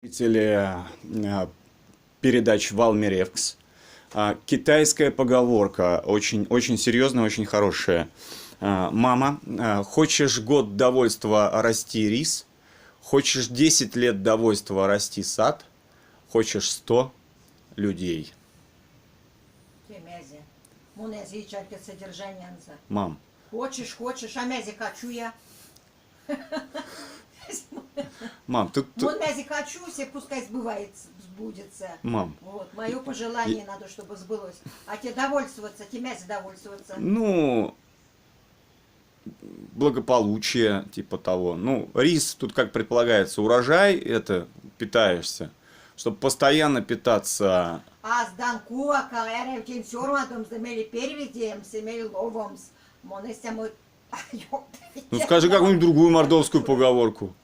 Зрители передач Валмеревкс. Китайская поговорка, очень серьезная, очень хорошая. Мама, хочешь год довольства – расти рис, хочешь 10 лет довольства – расти сад, хочешь 100 людей. Мам. Хочешь, а мязи хочу я. Мам, тут... Мязи хочу, все пускай сбудется. Мам. Вот, мое пожелание надо, чтобы сбылось. А тебе довольствоваться, тебе мязи довольствоваться. Ну, благополучие, типа того. Ну, рис, тут как предполагается, урожай, это питаешься. Чтобы постоянно питаться. Azdan kuva kalere kim sormadım demeli переведем, семей ловомс. Монестя Ну, скажи какую-нибудь другую мордовскую поговорку.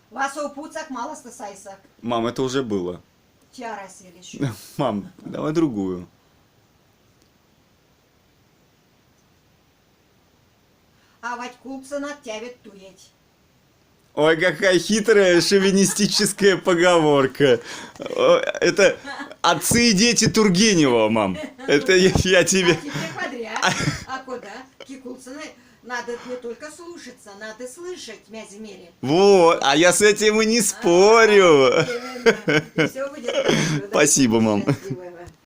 Васо пуцак малоста сайсак. Мам, это уже было. Чара селищу. Мам, давай другую. А вать купца натявит туеть. Ой, какая хитрая шовинистическая поговорка. Это отцы и дети Тургенева, мам. Это я тебе... А тебе подряд. А куда? Кикулцаны надо не только слушаться, надо слышать, мязи мери. Вот, а я с этим и не спорю. Все будет хорошо. Спасибо, мам. Счастливо.